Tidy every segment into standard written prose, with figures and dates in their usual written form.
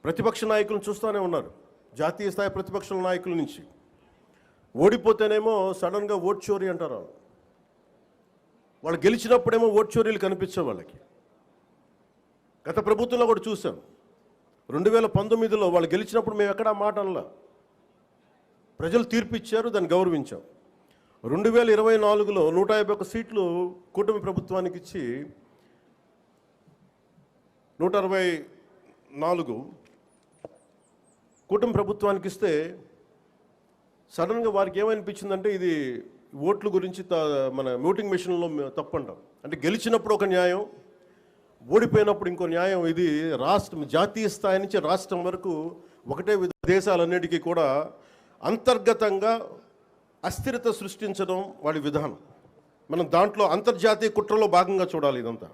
ప్రతిపక్ష నాయకులను చూస్తూనే ఉన్నారు. జాతీయ స్థాయి ప్రతిపక్ష నాయకుల నుంచి ఓడిపోతేనేమో సడన్గా ఓట్ చోరీ అంటారు. వాళ్ళు గెలిచినప్పుడేమో ఓట్ చోరీలు కనిపించే వాళ్ళకి. గత ప్రభుత్వంలో కూడా చూసాం. 2019లో వాళ్ళు గెలిచినప్పుడు మేము ఎక్కడా మాట అనలా. ప్రజలు తీర్పు ఇచ్చారు, దాన్ని గౌరవించాం. 2024లో 151 సీట్లు కూటమి ప్రభుత్వానికి ఇచ్చి 164 కూటమి ప్రభుత్వానికి ఇస్తే సడన్గా వారికి ఏమనిపించిందంటే ఇది ఓట్ల గురించి మన ఓటింగ్ మెషిన్లో తప్పంటాం. అంటే గెలిచినప్పుడు ఒక న్యాయం, ఓడిపోయినప్పుడు ఇంకో న్యాయం. ఇది రాష్ట్రం జాతీయ స్థాయి నుంచి రాష్ట్రం వరకు ఒకటే దేశాలన్నిటికీ కూడా అంతర్గతంగా అస్థిరత సృష్టించడం వాడి విధానం. మనం దాంట్లో అంతర్జాతీయ కుట్రలో భాగంగా చూడాలి ఇదంతా.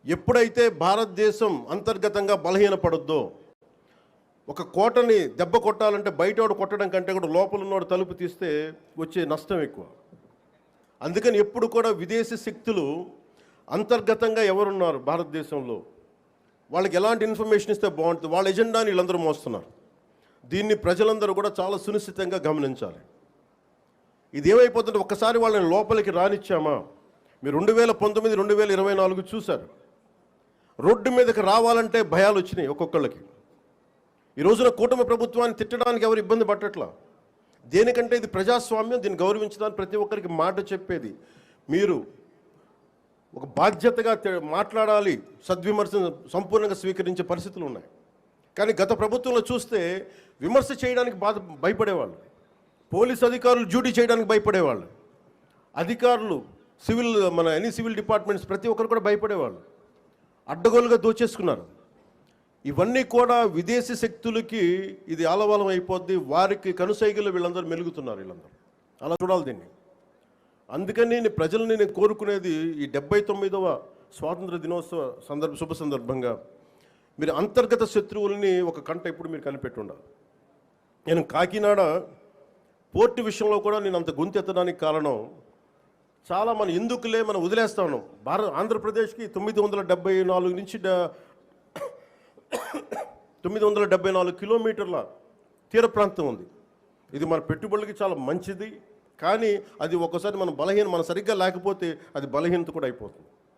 ఎప్పుడైతే భారతదేశం అంతర్గతంగా బలహీనపడొద్దో, ఒక కోటని దెబ్బ కొట్టాలంటే బయటోడు కొట్టడం కంటే కూడా లోపల ఉన్నోడు తలుపు తీస్తే వచ్చే నష్టం ఎక్కువ. అందుకని ఎప్పుడు కూడా విదేశీ శక్తులు అంతర్గతంగా ఎవరున్నారు భారతదేశంలో, వాళ్ళకి ఎలాంటి ఇన్ఫర్మేషన్ ఇస్తే బాగుంటుంది, వాళ్ళ ఎజెండాని వీళ్ళందరూ మోస్తున్నారు. దీన్ని ప్రజలందరూ కూడా చాలా సునిశ్చితంగా గమనించాలి. ఇది ఏమైపోతుంటే ఒక్కసారి వాళ్ళని లోపలికి రానిచ్చామా, మీరు 2019, 2024 చూశారు. రోడ్డు మీదకి రావాలంటే భయాలు వచ్చినాయి ఒక్కొక్కళ్ళకి. ఈ రోజున కూటమి ప్రభుత్వాన్ని తిట్టడానికి ఎవరు ఇబ్బంది పట్టట్లా. దేనికంటే ఇది ప్రజాస్వామ్యం, దీన్ని గౌరవించడానికి ప్రతి ఒక్కరికి మాట చెప్పేది. మీరు ఒక బాధ్యతగా మాట్లాడాలి, సద్విమర్శను సంపూర్ణంగా స్వీకరించే పరిస్థితులు ఉన్నాయి. కానీ గత ప్రభుత్వంలో చూస్తే విమర్శ చేయడానికి భయపడేవాళ్ళు. పోలీస్ అధికారులు డ్యూటీ చేయడానికి భయపడేవాళ్ళు. అధికారులు ఎనీ సివిల్ డిపార్ట్మెంట్స్ ప్రతి ఒక్కరు కూడా భయపడేవాళ్ళు. అడ్డగోలుగా దోచేసుకున్నారు. ఇవన్నీ కూడా విదేశీ శక్తులకి ఇది ఆలవాలం అయిపోద్ది. వారికి కనుసైగలు వీళ్ళందరూ మెలుగుతున్నారు. వీళ్ళందరూ అలా చూడాలి దీన్ని. అందుకని ప్రజల్ని నేను కోరుకునేది, ఈ 79వ స్వాతంత్ర దినోత్సవ శుభ సందర్భంగా మీరు అంతర్గత శత్రువుల్ని ఒక కంట ఇప్పుడు మీరు కనిపెట్టి ఉండాలి. నేను కాకినాడ పోర్టు విషయంలో కూడా నేను అంత గొంతెత్తడానికి కారణం, చాలా ఎందుకులే మనం వదిలేస్తా ఉన్నాం. ఆంధ్రప్రదేశ్కి 974 నుంచి 974 కిలోమీటర్ల తీర ప్రాంతం ఉంది. ఇది మన పెట్టుబడులకి చాలా మంచిది. కానీ అది ఒక్కోసారి మన సరిగ్గా లేకపోతే అది బలహీనత కూడా అయిపోతుంది.